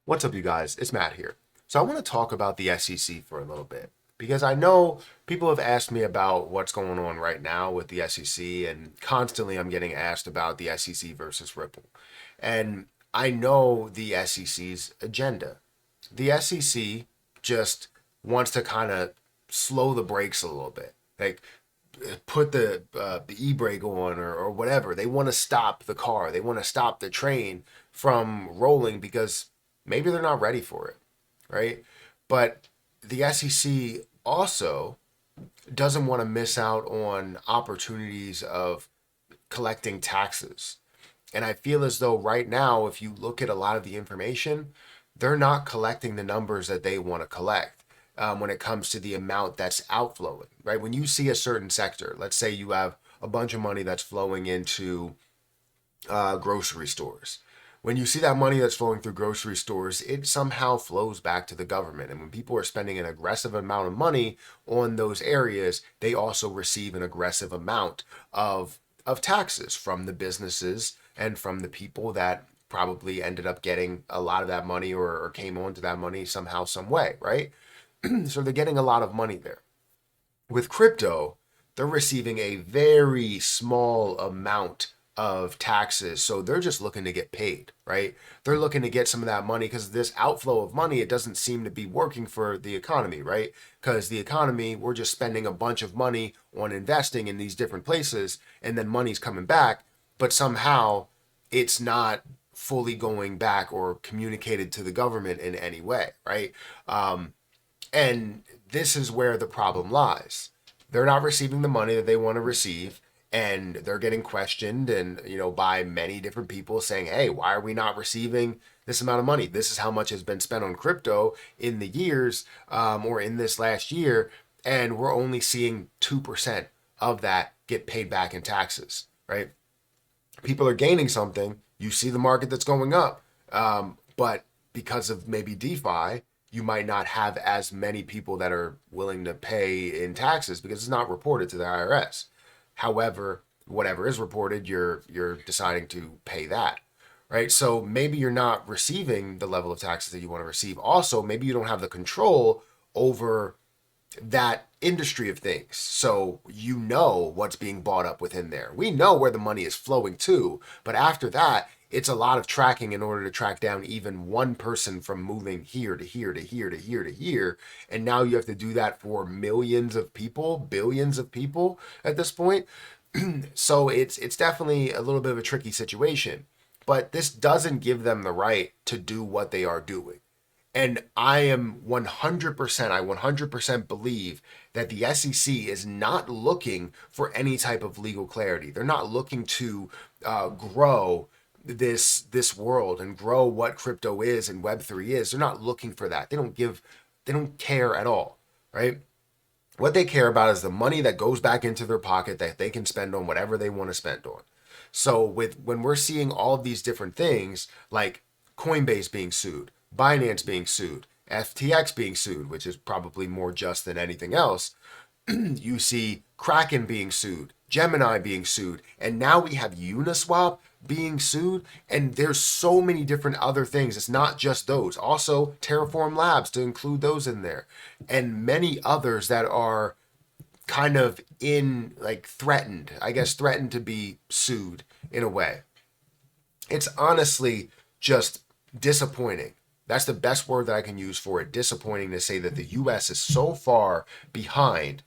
What's up, you guys? It's Matt here. So I want to talk about the SEC for a little bit because I know people have asked me about what's going on right now with the SEC, and constantly I'm getting asked about the SEC versus Ripple. And I know the SEC's agenda. The SEC just wants to kind of slow the brakes a little bit. Like put the e-brake on or whatever. They want to stop the car. They want to stop the train from rolling because maybe they're not ready for it, right? But the SEC also doesn't want to miss out on opportunities of collecting taxes. And I feel as though right now, if you look at a lot of the information, they're not collecting the numbers that they want to collect when it comes to the amount that's outflowing, right? When you see a certain sector, let's say you have a bunch of money that's flowing into grocery stores. When you see that money that's flowing through grocery stores, it somehow flows back to the government. And when people are spending an aggressive amount of money on those areas, they also receive an aggressive amount of taxes from the businesses and from the people that probably ended up getting a lot of that money or came onto that money somehow, some way, right? So they're getting a lot of money there. With crypto, they're receiving a very small amount of taxes. So they're just looking to get paid, right? They're looking to get some of that money because this outflow of money, it doesn't seem to be working for the economy, right? Because the economy, we're just spending a bunch of money on investing in these different places and then money's coming back, but somehow it's not fully going back or communicated to the government in any way, right? And this is where the problem lies. They're not receiving the money that they want to receive, and they're getting questioned and by many different people saying, "Hey, why are we not receiving this amount of money? This is how much has been spent on crypto in the years or in this last year, and we're only seeing 2% of that get paid back in taxes." Right? People are gaining something. You see the market that's going up, but because of maybe DeFi, you might not have as many people that are willing to pay in taxes because it's not reported to the IRS. However, whatever is reported, you're deciding to pay that, right? So maybe you're not receiving the level of taxes that you want to receive. Also, maybe you don't have the control over that industry of things. So you know what's being bought up within there. We know where the money is flowing to, but after that, it's a lot of tracking in order to track down even one person from moving here to here to here to here to here. And now you have to do that for millions of people, billions of people at this point. So it's definitely a little bit of a tricky situation. But this doesn't give them the right to do what they are doing. And I am 100%, I 100% believe that the SEC is not looking for any type of legal clarity. They're not looking to grow this world and grow what crypto is and Web3 is. They're not looking for that. They don't care at all, right? What they care about is the money that goes back into their pocket that they can spend on whatever they want to spend on. So when we're seeing all of these different things like Coinbase being sued, Binance being sued, FTX being sued, which is probably more just than anything else, you see Kraken being sued, Gemini being sued, and now we have Uniswap being sued, and there's so many different other things. It's not just those. Also, Terraform Labs to include those in there, and many others that are kind of in like threatened, I guess, threatened to be sued in a way. It's honestly just disappointing. That's the best word that I can use for it. Disappointing to say that the US is so far behind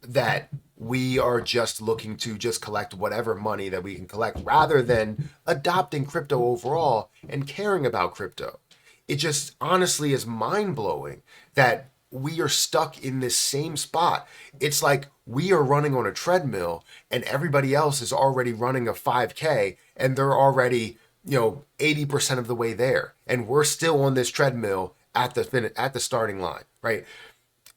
that we are just looking to just collect whatever money that we can collect rather than adopting crypto overall and caring about crypto. It just honestly is mind blowing that we are stuck in this same spot. It's like we are running on a treadmill and everybody else is already running a 5K and they're already 80% of the way there, and we're still on this treadmill at the starting line, right?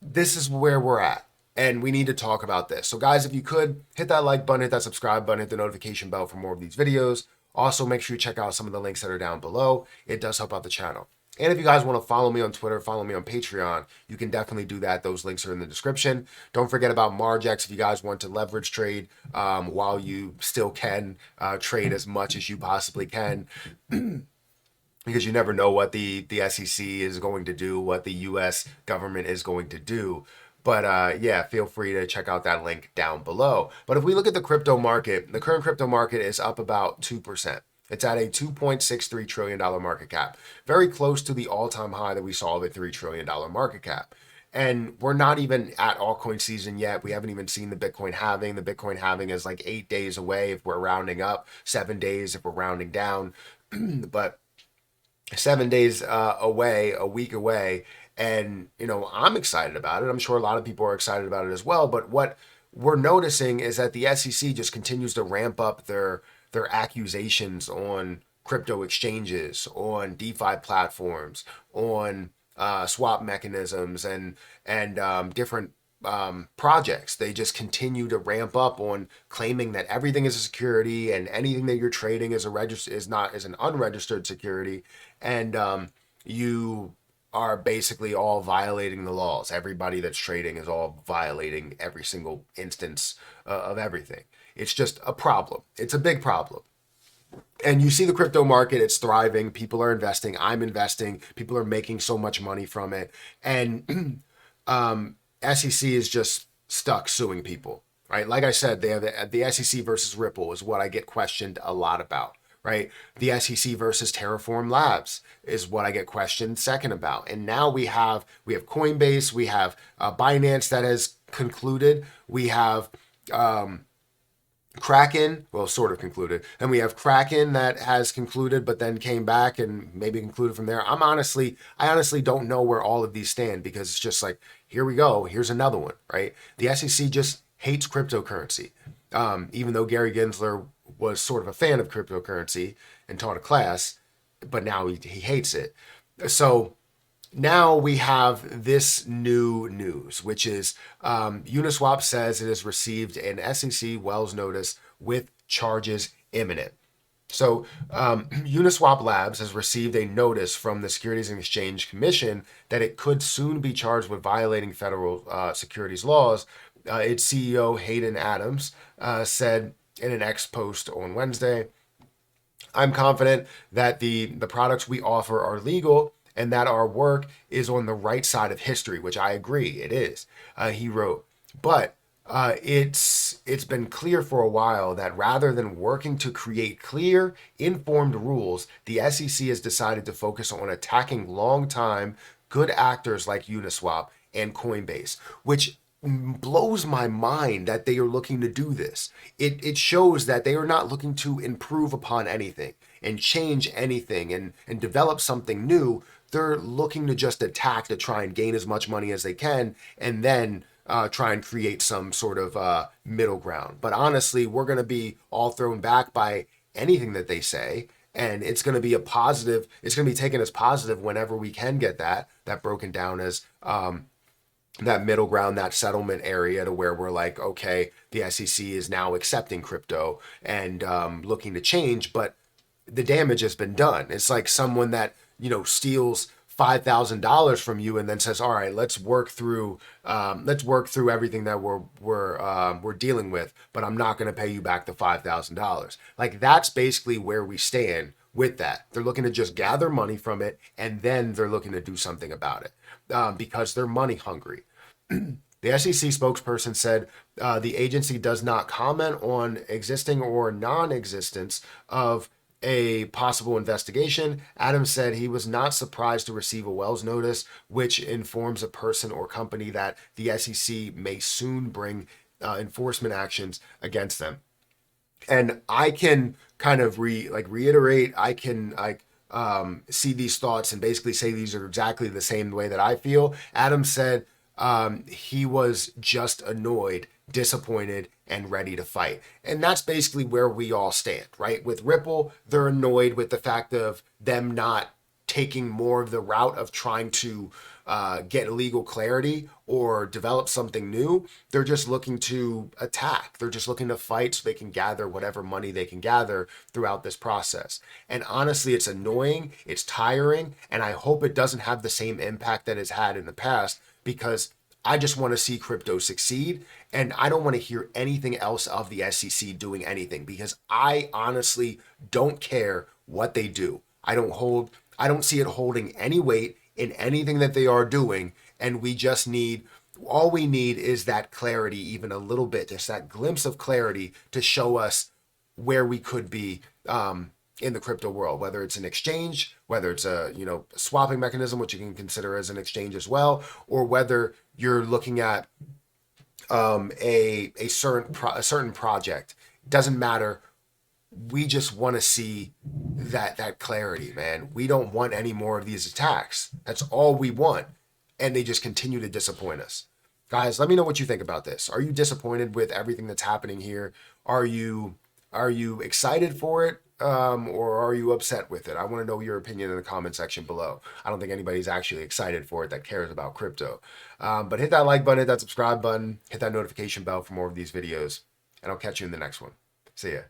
This is where we're at, and we need to talk about this. So guys, if you could hit that like button, hit that subscribe button, hit the notification bell for more of these videos. Also, make sure you check out some of the links that are down below. It does help out the channel. And if you guys want to follow me on Twitter, follow me on Patreon, you can definitely do that. Those links are in the description. Don't forget about Margex if you guys want to leverage trade while you still can trade as much as you possibly can. because you never know what the SEC is going to do, what the U.S. government is going to do. But yeah, feel free to check out that link down below. But if we look at the crypto market, the current crypto market is up about 2%. It's at a $2.63 trillion market cap, very close to the all-time high that we saw of a $3 trillion market cap. And we're not even at altcoin season yet. We haven't even seen the Bitcoin halving. The Bitcoin halving is like 8 days away if we're rounding up, 7 days if we're rounding down. But 7 days away, a week away. And, I'm excited about it. I'm sure a lot of people are excited about it as well. But what we're noticing is that the SEC just continues to ramp up their accusations on crypto exchanges, on DeFi platforms, on swap mechanisms, and different projects. They just continue to ramp up on claiming that everything is a security and anything that you're trading is an unregistered security, and you are basically all violating the laws. Everybody that's trading is all violating every single instance of everything. It's just a problem. It's a big problem. And you see the crypto market, it's thriving. People are investing. I'm investing. People are making so much money from it. And SEC is just stuck suing people, right? Like I said, they have the SEC versus Ripple is what I get questioned a lot about, right? The SEC versus Terraform Labs is what I get questioned second about. And now we have Coinbase, we have Binance that has concluded, we have Kraken, well, sort of concluded. And we have Kraken that has concluded, but then came back and maybe concluded from there. I honestly don't know where all of these stand, because it's just like, here we go. Here's another one, right? The SEC just hates cryptocurrency. Even though Gary Gensler was sort of a fan of cryptocurrency and taught a class, but now he hates it. So now we have this new news, which is Uniswap says it has received an SEC Wells notice with charges imminent. So Uniswap Labs has received a notice from the Securities and Exchange Commission that it could soon be charged with violating federal securities laws. Its CEO, Hayden Adams, said in an X post on Wednesday, "I'm confident that the products we offer are legal and that our work is on the right side of history," which I agree, it is. He wrote, but it's been clear for a while that rather than working to create clear, informed rules, the SEC has decided to focus on attacking long-time good actors like Uniswap and Coinbase, which blows my mind that they are looking to do this. It shows that they are not looking to improve upon anything and change anything and develop something new. They're looking to just attack to try and gain as much money as they can, and then try and create some sort of middle ground. But honestly, we're going to be all thrown back by anything that they say, and it's going to be a positive. It's going to be taken as positive whenever we can get that broken down as that middle ground, that settlement area, to where we're like, okay, the SEC is now accepting crypto and looking to change, but the damage has been done. It's like someone that steals $5,000 from you and then says, all right, let's work through everything that we're dealing with, but I'm not going to pay you back the $5,000. Like, that's basically where we stand with that. They're looking to just gather money from it, and then they're looking to do something about it because they're money hungry. The SEC spokesperson said the agency does not comment on existing or non-existence of a possible investigation. Adams said he was not surprised to receive a Wells notice, which informs a person or company that the SEC may soon bring enforcement actions against them. And I can kind of reiterate. I can see these thoughts and basically say these are exactly the same way that I feel. Adams said he was just annoyed, disappointed, and ready to fight. And that's basically where we all stand, right? With Ripple, they're annoyed with the fact of them not taking more of the route of trying to get legal clarity or develop something new. They're just looking to attack. They're just looking to fight so they can gather whatever money they can gather throughout this process. And honestly, it's annoying, it's tiring, and I hope it doesn't have the same impact that it's had in the past, because I just want to see crypto succeed, and I don't want to hear anything else of the SEC doing anything, because I honestly don't care what they do. I don't hold I don't see it holding any weight in anything that they are doing. And all we need is that clarity, even a little bit, just that glimpse of clarity to show us where we could be in the crypto world, whether it's an exchange, whether it's a swapping mechanism, which you can consider as an exchange as well, or whether you're looking at a certain project. Doesn't matter. We just want to see that clarity, man. We don't want any more of these attacks. That's all we want, and they just continue to disappoint us. Guys, let me know what you think about this. Are you disappointed with everything that's happening here? Are you excited for it, or are you upset with it? I want to know your opinion in the comment section below. I don't think anybody's actually excited for it that cares about crypto. But hit that like button, hit that subscribe button, hit that notification bell for more of these videos, and I'll catch you in the next one. See ya.